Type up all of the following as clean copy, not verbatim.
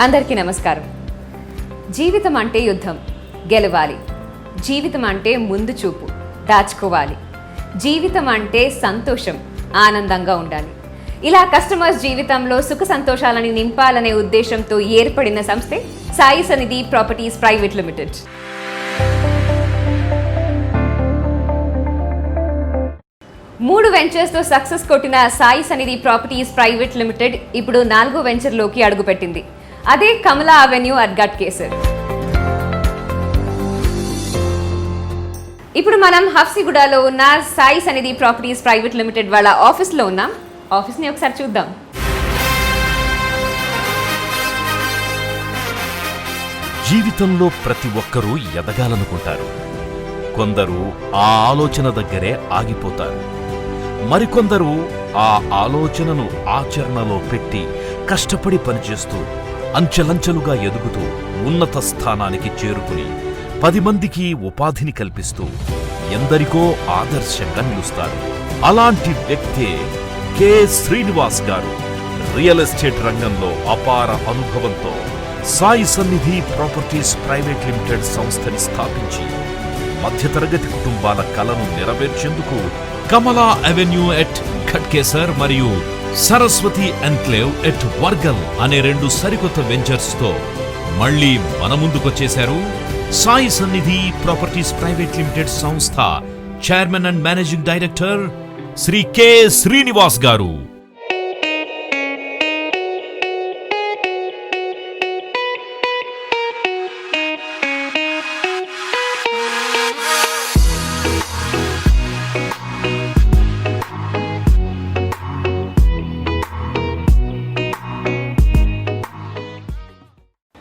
అందరికీ నమస్కారం. జీవితం అంటే యుద్ధం, గెలవాలి. జీవితం అంటే ముందు చూపు, దాచుకోవాలి. జీవితం అంటే సంతోషం, ఆనందంగా ఉండాలి. ఇలా కస్టమర్స్ జీవితంలో సుఖ సంతోషాలని నింపాలనే ఉద్దేశంతో ఏర్పడిన సంస్థే Sai Sannidhi properties private limited. 3 వెంచర్స్తో success కొట్టిన Sai Sannidhi properties private limited ఇప్పుడు 4వ వెంచర్లోకి అడుగుపెట్టింది. అదే కమలా అవెన్యూ అట్ ఘట్కేసర్. ఇప్పుడు మనం హఫ్సిగూడలో ఉన్న Sai Sannidhi properties private limited వాళ్ళ ఆఫీస్లో ఉన్నాం. ఆఫీస్ని ఒకసారి చూద్దాం. జీవితంలో ప్రతి ఒక్కరూ ఎదగాలనుకుంటారు. కొందరు ఆ ఆలోచన దగ్గరే ఆగిపోతారు. మరికొందరు ఆ ఆలోచనను ఆచరణలో పెట్టి కష్టపడి పనిచేస్తూ అంచెలంచెలుగా ఎదుగుతూ ఉన్నత స్థానానికి చేరుకుని 10 మందికి ఉపాధిని కల్పిస్తూ ఎందరికో ఆదర్శంగా నిలుస్తారు. అలాంటి వ్యక్తే కె శ్రీనివాస్ గారు. రియల్ ఎస్టేట్ రంగంలో అపార అనుభవంతో Sai Sannidhi properties private limited సంస్థని స్థాపించి మధ్యతరగతి కుటుంబాల కలను నెరవేర్చేందుకు కమలా అవెన్యూ ఎట్ ఘట్కేసర్ మరియు సరస్వతి ఎన్క్లేవ్ ఎట్ వర్గల్ అనే 2 సరికొత్త వెంచర్స్ తో మళ్లీ మన ముందుకొచ్చేశారు Sai Sannidhi properties private limited సంస్థ chairman and managing director Shri K Srinivas garu.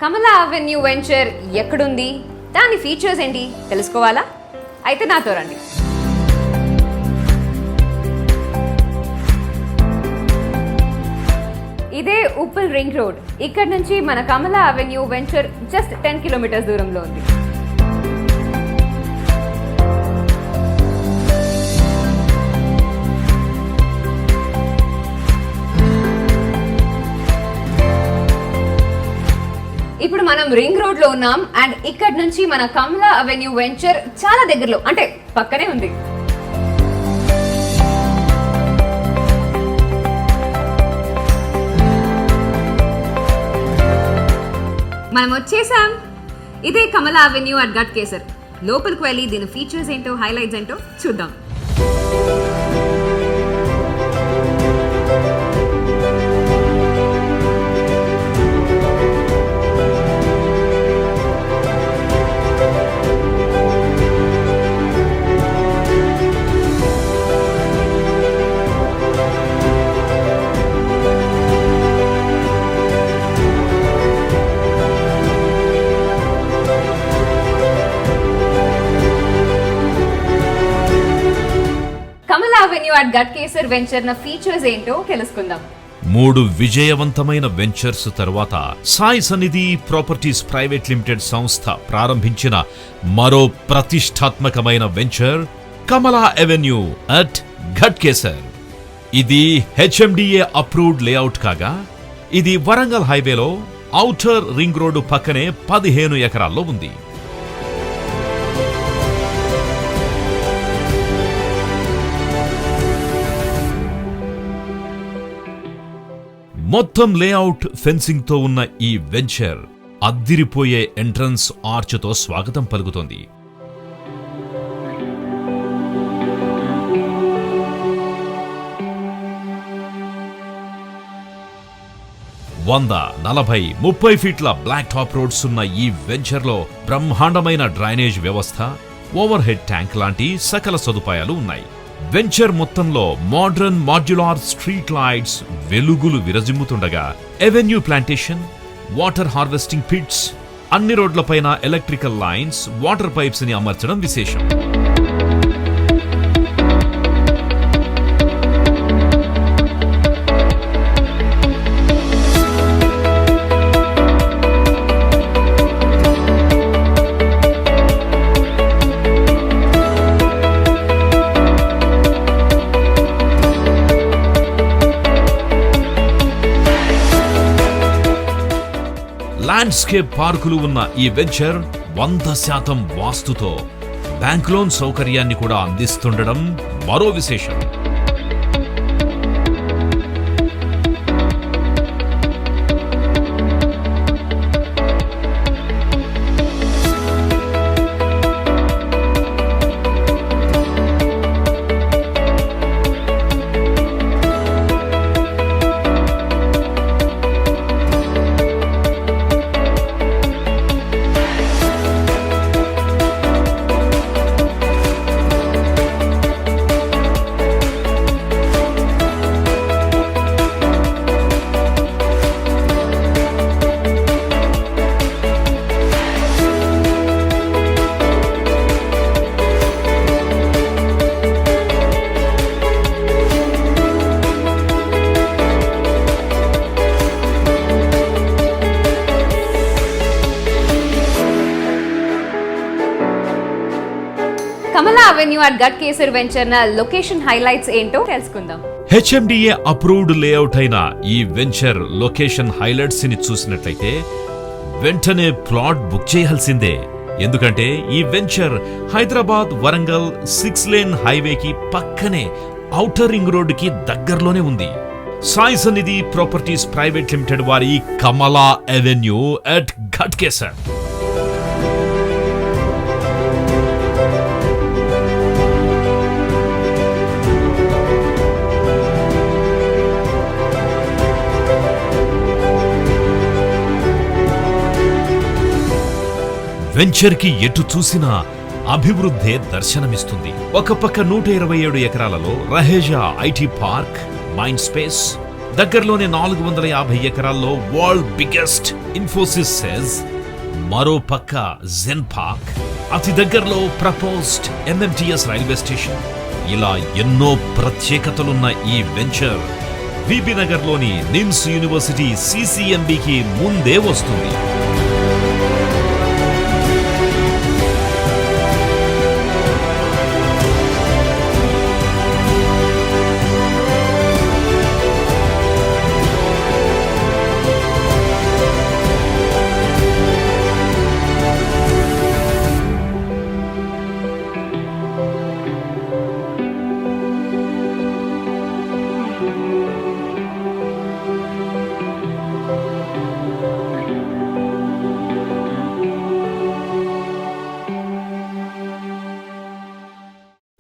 Kamala avenue venture ఎక్కడుంది, దాని ఫీచర్స్ ఏంటి తెలుసుకోవాలా? అయితే నాతో రండి. ఇదే ఉప్పల్ రింగ్ రోడ్. ఇక్కడ నుంచి మన కమలా అవెన్యూ వెంచర్ జస్ట్ 10 కిలోమీటర్స్ దూరంలో ఉంది. ఇప్పుడు మనం రింగ్ రోడ్ లో ఉన్నాం అండ్ ఇక్కడ నుంచి మన కమలా అవెన్యూ వెంచర్ చాలా దగ్గరలో, అంటే పక్కనే ఉంది. మనం వచ్చేసాం. ఇదే కమలా అవెన్యూ అట్ ఘట్కేసర్. లోపలికి వెళ్ళి దీని ఫీచర్స్ ఏంటో, హైలైట్స్ ఏంటో చూద్దాం. కమలా అవెన్యూ అట్ ఘట్కేసర్ వెంచర్ న ఫీచర్స్ ఏంటో తెలుసుకుందాం. 3 విజయవంతమైన వెంచర్స్ తర్వాత Sai Sannidhi properties private limited సంస్థ ప్రారంభించిన మరో ప్రతిష్టాత్మకమైన venture Kamala avenue at Ghatkesar. ఇది HMDA అప్రూవ్డ్ లేఅవుట్ కాగా ఇది వరంగల్ హైవేలో ఔటర్ రింగ్ రోడ్డు పక్కనే 15 ఎకరాల్లో ఉంది. మొత్తం లేఅవుట్ ఫెన్సింగ్ తో ఉన్న ఈ వెంచర్ అద్దిరిపోయే ఎంట్రన్స్ ఆర్చ్ తో స్వాగతం పలుకుతోంది. వంద 40 30 ఫీట్ల బ్లాక్ టాప్ రోడ్స్ ఉన్న ఈ వెంచర్ లో బ్రహ్మాండమైన డ్రైనేజ్ వ్యవస్థ, ఓవర్ హెడ్ ట్యాంక్ లాంటి సకల సదుపాయాలు ఉన్నాయి. వెంచర్ మొత్తంలో మోడ్రన్ మాడ్యులార్ స్ట్రీట్ లైట్స్ వెలుగులు విరజిమ్ముతుండగా avenue plantation, water harvesting pits, అన్ని రోడ్లపైన ఎలక్ట్రికల్ లైన్స్, వాటర్ పైప్స్ ని అమర్చడం విశేషం. ల్యాండ్స్కేప్ పార్కులు ఉన్న ఈ వెంచర్ 100% వాస్తుతో బ్యాంక్ లోన్ సౌకర్యాన్ని కూడా అందిస్తుండడం మరో విశేషం. Kamala avenue at Ghatkesar venture న లొకేషన్ హైలైట్స్ ఏంటో తెలుసుకుందాం. HMDA అప్రూవ్డ్ లేఅవుట్ అయిన ఈ వెంచర్ లొకేషన్ హైలైట్స్ ని చూసినట్లయితే వెంటనే ప్లాట్ బుక్ చేయాల్సిందే. ఎందుకంటే ఈ వెంచర్ హైదరాబాద్ వరంగల్ 6 లేన్ హైవేకి పక్కనే ఔటర్ రింగ్ రోడ్ కి దగ్గరలోనే ఉంది. Sai Sannidhi properties private limited వారి కమలా అవెన్యూ అట్ గట్కేసర్. వెంచర్ కి ఎటు చూసినా అభివృద్ధే దర్శనమిస్తుంది. ఒక పక్క 127 ఎకరాలలో Raheja IT park, mind space, దగ్గరలోనే 450 ఎకరాల్లో వరల్డ్ బిగ్గెస్ట్ ఇన్ఫోసిస్ సెజ్, మరో పక్క జెన్ పార్క్, అతి దగ్గరలో ప్రపోజ్డ్ MMTS రైల్వే స్టేషన్. ఇలా ఎన్నో ప్రత్యేకతలున్న ఈ వెంచర్ విబి నగర్లోని నిమ్స్ యూనివర్సిటీ CCMBకి ముందే వస్తుంది.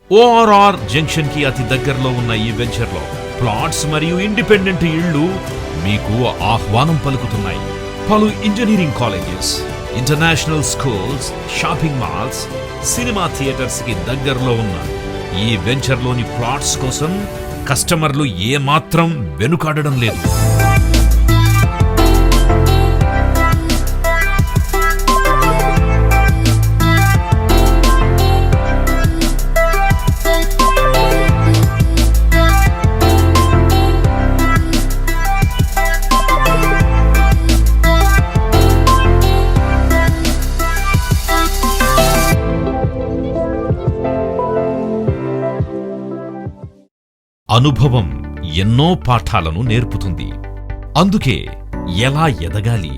ORR జంక్షన్ కి అతి దగ్గరలో ఉన్న ఈ వెంచర్ లో ప్లాట్స్ మరియు ఇండిపెండెంట్ ఇళ్లు మీకు ఆహ్వానం పలుకుతున్నాయి. పలు engineering colleges, international schools, shopping malls, cinema theatres కి దగ్గరలో ఉన్న ఈ వెంచర్ లోని ప్లాట్స్ కోసం కస్టమర్లు ఏమాత్రం వెనుకాడడం లేదు. అనుభవం ఎన్నో పాఠాలను నేర్పుతుంది. అందుకే ఎలా ఎదగాలి,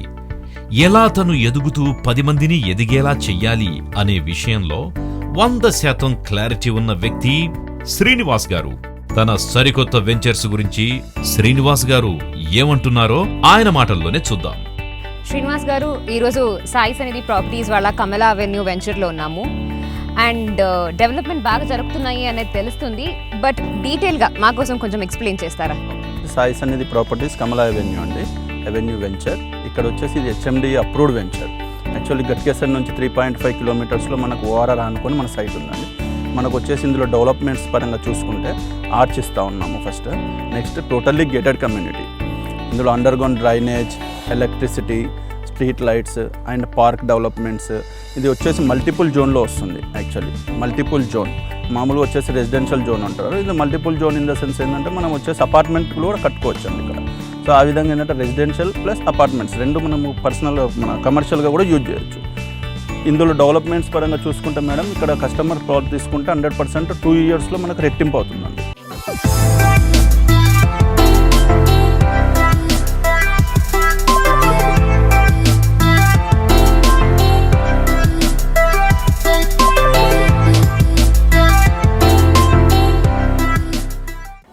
ఎలా తను ఎదుగుతూ 10 మందిని ఎదిగేలా చెయ్యాలి అనే విషయంలో 100% క్లారిటీ ఉన్న వ్యక్తి శ్రీనివాస్ గారు. తన సరికొత్త వెంచర్స్ గురించి శ్రీనివాస్ గారు ఏమంటున్నారో ఆయన మాటల్లోనే చూద్దాం. శ్రీనివాస్ గారు, ఈరోజు సాయి సన్నిధి ప్రాపర్టీస్ వాళ్ళ కమలా అవెన్యూ వెంచర్లో ఉన్నాము. అండ్ డెవలప్మెంట్ బాగా జరుగుతున్నాయి అనేది తెలుస్తుంది. బట్ డీటెయిల్గా మా కోసం కొంచెం ఎక్స్ప్లెయిన్ చేస్తారా? సాయి సన్నిధి ప్రాపర్టీస్ కమలా అవెన్యూ అండి, అవెన్యూ వెంచర్. ఇక్కడ వచ్చేసి ఇది HMDA approved venture. Actually Ghatkesar నుంచి 3.5 కిలోమీటర్స్లో మనకు ORR అనుకొని మన సైట్ ఉందండి. మనకు వచ్చేసి ఇందులో డెవలప్మెంట్స్ పరంగా చూసుకుంటే ఆర్చ్ ఇస్తూ ఉన్నాము first. Next totally gated community. ఇందులో underground drainage, electricity, street lights and park developments. ఇది వచ్చేసి మల్టిపుల్ జోన్లో వస్తుంది. యాక్చువల్లీ మల్టిపుల్ జోన్, మామూలుగా వచ్చేసి రెసిడెన్షియల్ జోన్ అంటారు. ఇది multiple zone in the sense ఏంటంటే మనం వచ్చేసి అపార్ట్మెంట్లు కూడా కట్టుకోవచ్చు అండి ఇక్కడ. సో ఆ విధంగా ఏంటంటే రెసిడెన్షియల్ ప్లస్ అపార్ట్మెంట్స్ రెండు మనము పర్సనల్ మన కమర్షియల్గా కూడా యూజ్ చేయొచ్చు. ఇందులో డెవలప్మెంట్స్ పరంగా చూసుకుంటే మేడం ఇక్కడ కస్టమర్ ప్లాట్ తీసుకుంటే 100% 2 ఇయర్స్లో మనకు రెట్టింపు అవుతుందండి.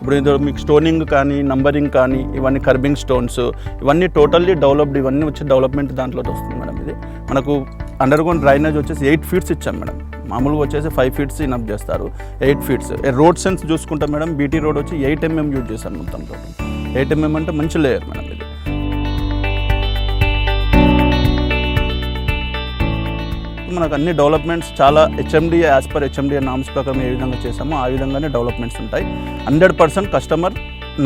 ఇప్పుడు ఇందులో మీకు స్టోనింగ్ కానీ నంబరింగ్ కానీ ఇవన్నీ కర్బింగ్ స్టోన్స్ ఇవన్నీ టోటల్లీ డెవలప్డ్, ఇవన్నీ వచ్చి డెవలప్మెంట్ దాంట్లో వస్తుంది మేడం. ఇది మనకు అండర్ గ్రౌండ్ డ్రైనేజ్ వచ్చేసి 8 ఫీట్స్ ఇచ్చాం మేడం. మామూలుగా వచ్చేసి 5 ఫీట్స్ ఇనప్ చేస్తారు, 8 ఫీట్స్. రోడ్ సెన్స్ చూసుకుంటే మేడం బీటీ రోడ్ వచ్చి 8 mm యూజ్ చేశాను మొత్తం టోటల్. 8 mm అంటే మంచి లేయర్ మేడం ఇది. మనకు అన్ని డెవలప్మెంట్స్ చాలా HMDA as per HMDA norms ప్రకారం ఏ విధంగా చేసామో ఆ విధంగానే డెవలప్మెంట్స్ ఉంటాయి. 100% కస్టమర్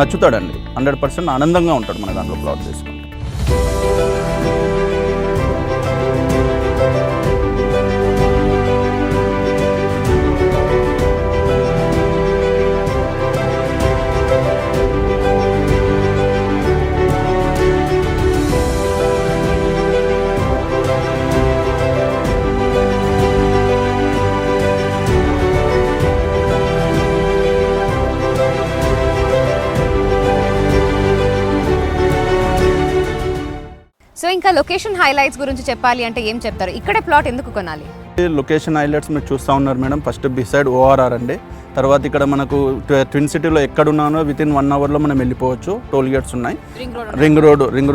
నచ్చుతాడండి, 100% ఆనందంగా ఉంటాడు మన దాంట్లో ప్లాట్ తీసుకుంటే. సో ఇంకా లొకేషన్ హైలైట్స్ గురించి చెప్పాలి అంటే ఏం చెప్తారు? ఇక్కడే ప్లాట్ ఎందుకు కొనాలి? లొకేషన్ హైలైట్స్ మీరు చూస్తూ ఉన్నారు మేడం. ఫస్ట్ బిసైడ్ ORR అండి. తర్వాత ఇక్కడ మనకు ట్విన్ సిటీలో ఎక్కడున్నానో వితిన్ 1 అవర్లో మనం వెళ్ళిపోవచ్చు. టోల్ గేట్స్ ఉన్నాయి, రింగ్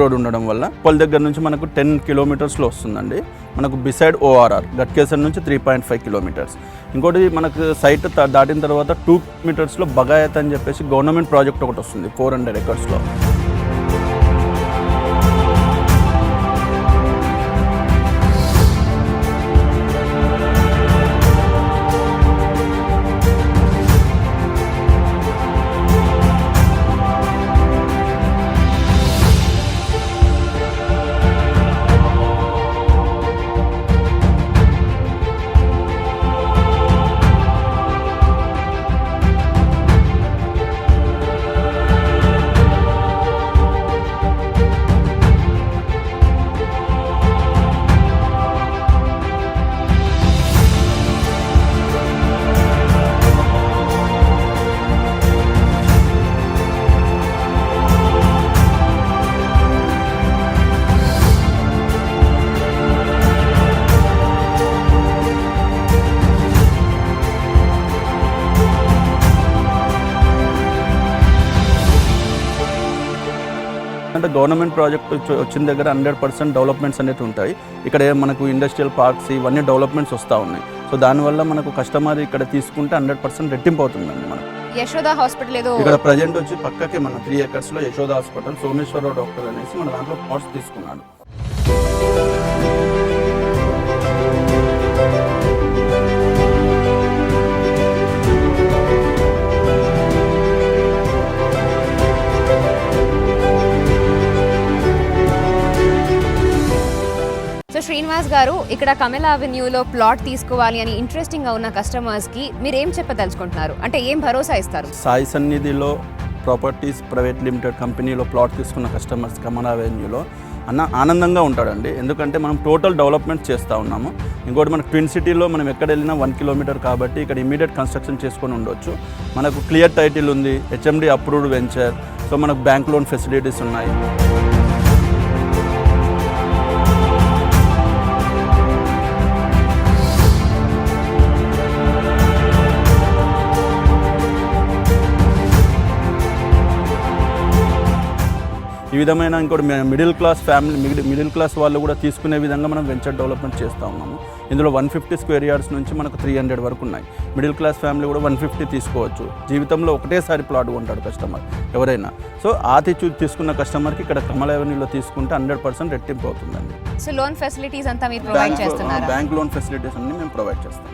రోడ్ ఉండడం వల్ల పొల్ దగ్గర నుంచి మనకు 10 కిలోమీటర్స్లో వస్తుందండి. మనకు బిసైడ్ ORR గట్కేసర్ నుంచి 3.5 కిలోమీటర్స్. ఇంకోటి మనకు సైట్ దాటిన తర్వాత 2 కిలోమీటర్స్లో బగాయత్ అని చెప్పేసి గవర్నమెంట్ ప్రాజెక్ట్ ఒకటి వస్తుంది 400 ఎకర్స్లో. అంటే గవర్నమెంట్ ప్రాజెక్ట్ వచ్చిన దగ్గర 100% డెవలప్మెంట్స్ అనేవి ఉంటాయి. ఇక్కడ మనకు ఇండస్ట్రియల్ పార్క్స్ ఇవన్నీ డెవలప్మెంట్స్ వస్తూ ఉన్నాయి. సో దానివల్ల మనకు కస్టమర్ ఇక్కడ తీసుకుంటే 100% రెట్టింపు అవుతుందండి. మనకు యశోద హాస్పిటల్ ఏదో ఇక్కడ ప్రజెంట్ వచ్చి పక్కకే మన 3 ఎకర్స్లో యశోద హాస్పిటల్ సోమేశ్వరరావు డాక్టర్ అనేసి మన దాంట్లో పార్ట్స్ తీసుకున్నాడు. సో శ్రీనివాస్ గారు, ఇక్కడ కమలా అవెన్యూలో ప్లాట్ తీసుకోవాలి అని ఇంట్రెస్టింగ్గా ఉన్న కస్టమర్స్కి మీరు ఏం చెప్పదలుచుకుంటున్నారు? అంటే ఏం భరోసా ఇస్తారు? సాయి సన్నిధిలో ప్రాపర్టీస్ ప్రైవేట్ లిమిటెడ్ కంపెనీలో ప్లాట్ తీసుకున్న కస్టమర్స్ కమలా అవెన్యూలో ఆనందంగా ఉంటాడండి. ఎందుకంటే మనం టోటల్ డెవలప్మెంట్ చేస్తూ ఉన్నాము. ఇంకోటి మనకు ట్విన్ సిటీలో మనం ఎక్కడ వెళ్ళినా 1 కిలోమీటర్ కాబట్టి ఇక్కడ ఇమీడియట్ కన్స్ట్రక్షన్ చేసుకొని ఉండొచ్చు. మనకు క్లియర్ టైటిల్ ఉంది, హెచ్ఎండి అప్రూవ్డ్ వెంచర్. సో మనకు బ్యాంక్ లోన్ ఫెసిలిటీస్ ఉన్నాయి. ఈ విధమైన ఇంకోటి middle class family middle class వాళ్ళు కూడా తీసుకునే విధంగా మనం వెంచర్ డెవలప్మెంట్ చేస్తూ ఉన్నాము. ఇందులో 150 స్క్వేర్ యార్డ్స్ నుంచి మనకు 300 వరకు ఉన్నాయి. మిడిల్ క్లాస్ ఫ్యామిలీ కూడా 150 తీసుకోవచ్చు. జీవితంలో ఒకటేసారి ప్లాట్ కొంటాడు కస్టమర్ ఎవరైనా. సో తీసుకున్న కస్టమర్కి ఇక్కడ కమలా అవెన్యూలో తీసుకుంటే 100% రెట్టింపు అవుతుందండి. సో లోన్ ఫెసిలిటీస్ అంతా మీరు ప్రొవైడ్ చేస్తున్నారు? బ్యాంక్ లోన్ ఫెసిలిటీస్ అన్ని మేము ప్రొవైడ్ చేస్తాం.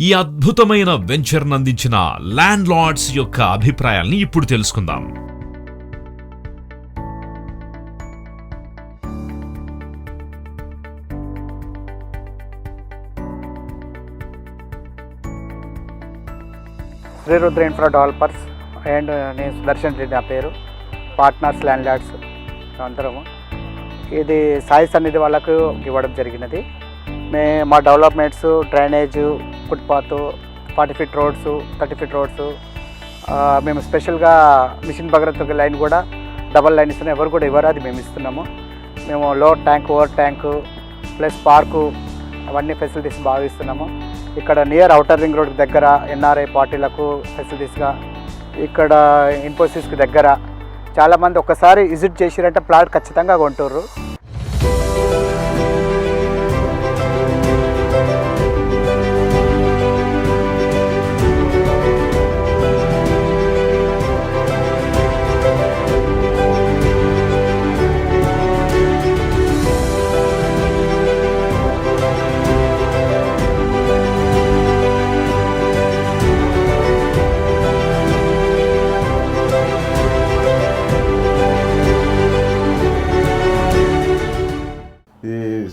ఈ అద్భుతమైన వెంచర్ను అందించిన ల్యాండ్ లార్డ్స్ యొక్క అభిప్రాయాల్ని ఇప్పుడు తెలుసుకుందాం. Shri Rudra infra developers and నేను సుదర్శన్ రెడ్డి నా పేరు, పార్ట్నర్స్ ల్యాండ్ లార్డ్స్ అందరము. ఇది సాయి సన్నిధి వాళ్ళకు ఇవ్వడం జరిగినది. మా developments, drainage, footpath, 40 feet roads, 30 feet roads, మేము స్పెషల్గా మిషన్ భగీరథ లైన్ కూడా డబల్ లైన్ ఇస్తున్నాం. ఎవరు కూడా ఇవ్వరు, అది మేము ఇస్తున్నాము. మేము load tank, over tank plus park అవన్నీ ఫెసిలిటీస్ బాగా ఇస్తున్నాము. ఇక్కడ నియర్ అవుటర్ రింగ్ రోడ్ దగ్గర ఎన్ఆర్ఐ పార్టీలకు ఫెసిలిటీస్గా, ఇక్కడ ఇన్ఫోసిస్కి దగ్గర చాలామంది ఒక్కసారి విజిట్ చేసిరంటే ప్లాట్ ఖచ్చితంగా కొంటారు.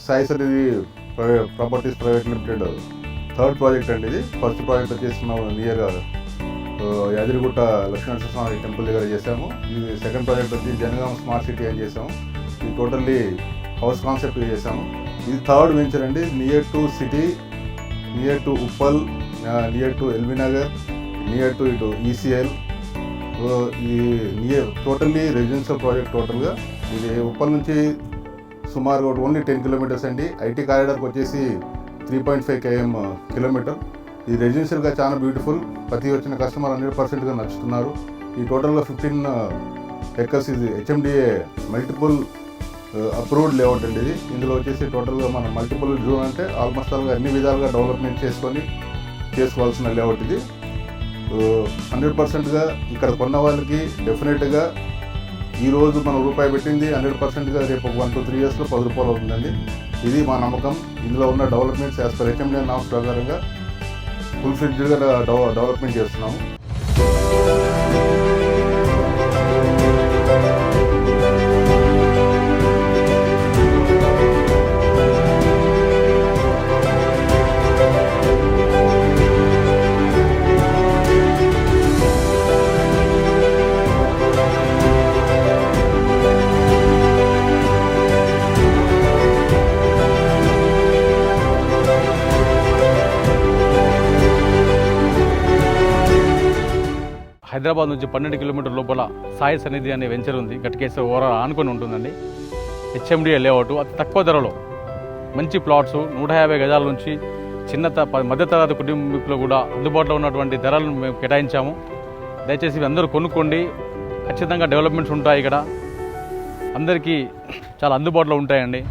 Sai Sannidhi properties private limited third project అండి. ఇది ఫస్ట్ ప్రాజెక్ట్ వచ్చేసి మనం నియర్ యాదగిరిగుట్ట లక్ష్మీనరసింహస్వామి టెంపుల్ దగ్గర చేసాము. ఇది సెకండ్ ప్రాజెక్ట్ వచ్చి జనగాం స్మార్ట్ సిటీ అని చేసాము. ఇది టోటల్లీ హౌస్ కాన్సెప్ట్ చేసాము. ఇది థర్డ్ వెంచర్ అండి. Near to city, near to Uppal, near to LB Nagar, near to ఇటు ఈసీఎల్. ఇది నియర్ టోటల్లీ రెసిడెన్షియల్ ప్రాజెక్ట్. టోటల్గా ఇది ఉప్పల్ నుంచి సుమారుగా ఓన్లీ 10 కిలోమీటర్స్ అండి. ఐటీ కారిడార్కి వచ్చేసి 3.5 కిలోమీటర్. ఇది రెసిడెన్షియల్గా చాలా బ్యూటిఫుల్. ప్రతి వచ్చిన కస్టమర్ 100%గా నచ్చుతున్నారు. ఈ టోటల్గా 15 ఎకర్స్. ఇది హెచ్ఎండిఏ మల్టిపుల్ అప్రూవ్డ్ లేఅవుట్ అండి. ఇది ఇందులో వచ్చేసి టోటల్గా మనం మల్టిపుల్ జోన్ అంటే ఆల్మోస్ట్ అన్ని విధాలుగా డెవలప్మెంట్ చేసుకోవాల్సిన లేఅవుట్ ఇది. 100%గా ఇక్కడ కొన్న వాళ్ళకి డెఫినెట్గా ఈరోజు మనం రూపాయి పెట్టింది 100%గా రేపు 1 to 3 ఇయర్స్లో 10 రూపాయలు అవుతుందండి. ఇది మా నమ్మకం. ఇందులో ఉన్న developments as per HMDA norms ప్రకారంగా ఫుల్ ఫ్లెడ్జ్డ్గా డెవలప్మెంట్ చేస్తున్నాము. హైదరాబాద్ నుంచి 12 కిలోమీటర్ లోపల సాయి సన్నిధి అనే వెంచర్ ఉంది. గట్కేశ్వర ఓవరాల్ ఆనుకొని ఉంటుందండి. హెచ్ఎండిఏ లేఅవుట్, అతి తక్కువ ధరలో మంచి ప్లాట్స్, 150 గజాల నుంచి చిన్న మధ్యతరగతి కుటుంబీకులు కూడా అందుబాటులో ఉన్నటువంటి ధరలను మేము కేటాయించాము. దయచేసి అందరూ కొనుక్కోండి. ఖచ్చితంగా డెవలప్మెంట్స్ ఉంటాయి. ఇక్కడ అందరికీ చాలా అందుబాటులో ఉంటాయండి.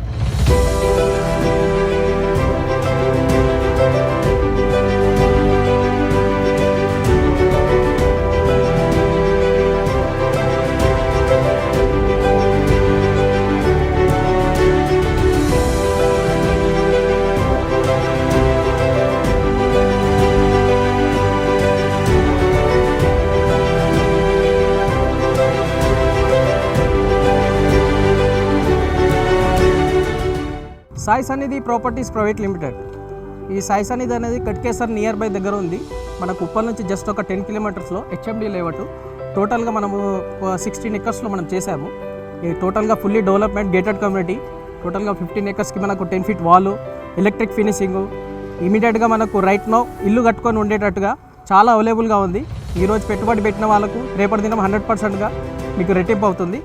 Sai Sannidhi properties private limited. ఈ సాయి సన్నిధి అనేది గట్కేసర్ నియర్ బై దగ్గర ఉంది. మనకు ఉప్పల్ నుంచి జస్ట్ ఒక 10 కిలోమీటర్స్లో హెచ్ఎండి లేఅవుట్. టోటల్గా మనము 16 ఎకర్స్లో మనం చేసాము. ఇది టోటల్గా ఫుల్లీ డెవలప్మెంట్ గేటెడ్ కమ్యూనిటీ. టోటల్గా 15 ఎకర్స్కి మనకు 10 ఫీట్ వాల్, ఎలక్ట్రిక్ ఫినిషింగ్. ఇమీడియట్గా మనకు రైట్ నో ఇల్లు కట్టుకొని ఉండేటట్టుగా చాలా అవైలబుల్గా ఉంది. ఈరోజు పెట్టుబడి పెట్టిన వాళ్ళకు రేపటి దినం 100%గా మీకు రెట్టింపు అవుతుంది.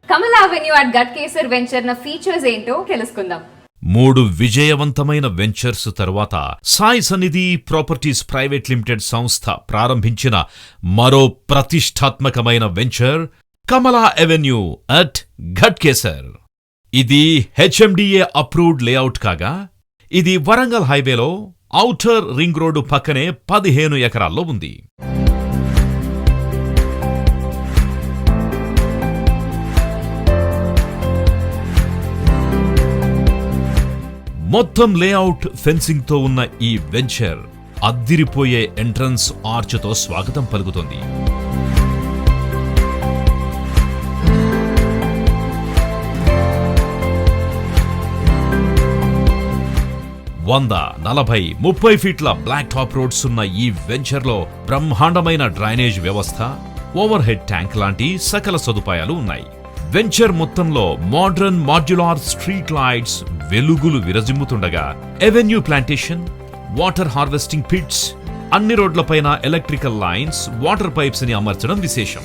కమలా అవెన్యూ అట్ గట్కేసర్ వెంచర్ నా ఫీచర్స్ ఏంటో తెలుసుకుందాం. 3 విజయవంతమైన వెంచర్స్ తరువాత Sai Sannidhi properties private limited సంస్థ ప్రారంభించిన మరో ప్రతిష్టాత్మకమైన venture Kamala avenue at Ghatkesar. ఇది హెచ్ఎండిఏ అప్రూవ్డ్ లేఅవుట్ కాగా ఇది వరంగల్ హైవేలో, 'ఔటర్ రింగ్ రోడ్డు పక్కనే 15 ఎకరాల్లో ఉంది. మొత్తం లేఅవుట్ ఫెన్సింగ్ తో ఉన్న ఈ వెంచర్ అద్దిరిపోయే ఎంట్రన్స్ ఆర్చ్తో స్వాగతం పలుకుతోంది. 100, 40, 30 ఫీట్ల బ్లాక్ టాప్ రోడ్స్ ఉన్న ఈ వెంచర్లో బ్రహ్మాండమైన డ్రైనేజ్ వ్యవస్థ, ఓవర్ హెడ్ ట్యాంక్ లాంటి సకల సదుపాయాలు ఉన్నాయి. వెంచర్ మొత్తంలో మోడ్రన్ మాడ్యులార్ స్ట్రీట్ లైట్స్ వెలుగులు విరజిమ్ముతుండగా avenue plantation, water harvesting pits, అన్ని రోడ్లపైన ఎలక్ట్రికల్ లైన్స్, వాటర్ పైప్స్ ని అమర్చడం విశేషం.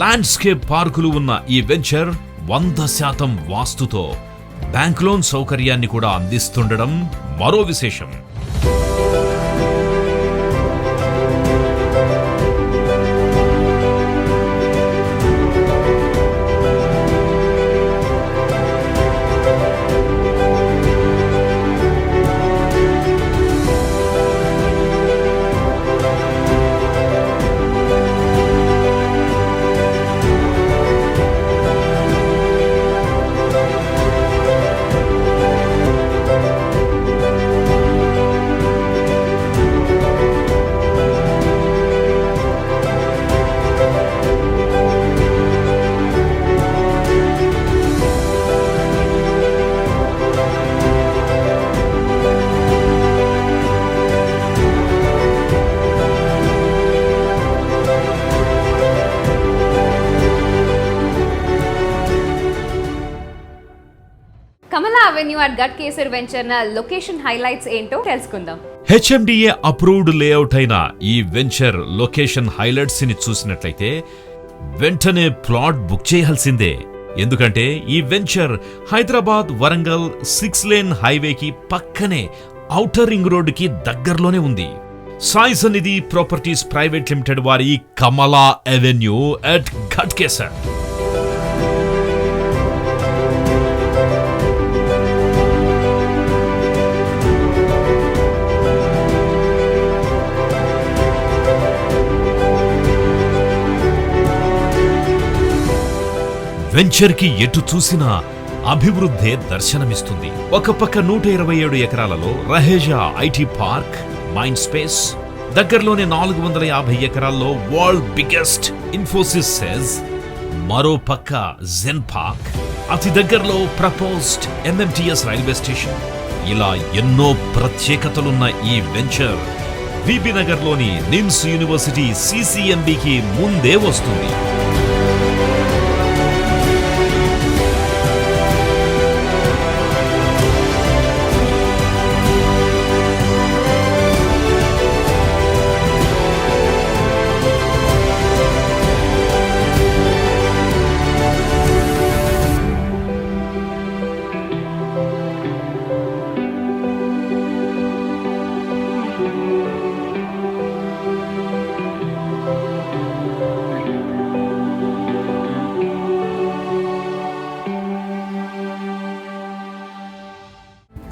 ల్యాండ్స్కేప్ పార్కులు ఉన్న ఈ వెంచర్ 100% వాస్తుతో బ్యాంక్ లోన్ సౌకర్యాన్ని కూడా అందిస్తుండడం మరో విశేషం. Kamala avenue at Ghatkesar venture location highlights ఏంటో తెలుసుకుందాం. HMDA అప్రూవ్డ్ లేఅవుట్ అయిన ఈ వెంచర్ లొకేషన్ హైలైట్స్ ని చూసినట్లయితే వెంటనే ప్లాట్ బుక్ చేయాల్సిందే. ఎందుకంటే ఈ వెంచర్ హైదరాబాద్ వరంగల్ 6 లేన్ హైవేకి పక్కనే ఔటర్ రింగ్ రోడ్ కి దగ్గరలోనే ఉంది. Sai Sannidhi properties private limited వారి కమలా అవెన్యూ అట్ గట్కేసర్. వెంచర్ కి ఎటు చూసినా అభివృద్ధే దర్శనమిస్తుంది. ఒక పక్క 127 ఎకరాలలో Raheja IT park, mind space, దగ్గరలోనే 450 ఎకరాల్లో వరల్డ్ బిగ్గెస్ట్ ఇన్ఫోసిస్ సెజ్, మరో పక్క జెన్ పార్క్, అతి దగ్గరలో ప్రపోజ్డ్ MMTS రైల్వే స్టేషన్. ఇలా ఎన్నో ప్రత్యేకతలున్న ఈ వెంచర్ బీబీ నగర్లోని నిమ్స్ యూనివర్సిటీ CCMBకి ముందే వస్తుంది.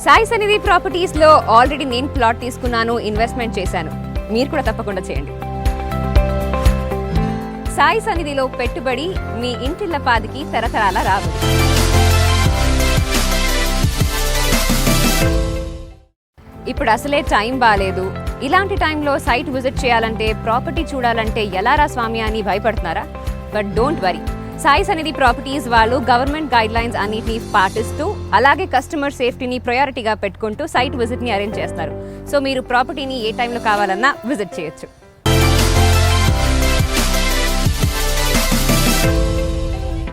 సాయి సన్నిధి ప్రాపర్టీస్ లో ఆల్రెడీ నేను ప్లాట్ తీసుకున్నాను, ఇన్వెస్ట్మెంట్ చేశాను. మీరు కూడా తప్పకుండా చేయండి. సాయి సన్నిధిలో పెట్టుబడి మీ ఇంటిల్లపాదికి తరతరాల రాదు. ఇప్పుడు అసలే టైం బాలేదు. ఇలాంటి టైంలో సైట్ విజిట్ చేయాలంటే, ప్రాపర్టీ చూడాలంటే ఎలారా స్వామి అని భయపడుతున్నారా? But don't worry, Sai Sannidhi properties వాళ్ళు గవర్నమెంట్ గైడ్ లైన్స్ అన్నిటిని పాటిస్తూ, అలాగే కస్టమర్ సేఫ్టీని ప్రయారిటీగా పెట్టుకుంటూ సైట్ విజిట్ ని అరేంజ్ చేస్తారు. సో మీరు ప్రాపర్టీని ఏ టైంలో కావాలన్నా విజిట్ చేయొచ్చు.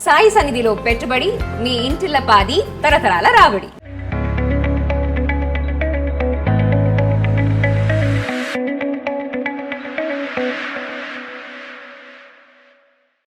సాయి సన్నిధిలో పెట్టుబడి మీ ఇంటిల్లపాది తరతరాల రాబడి.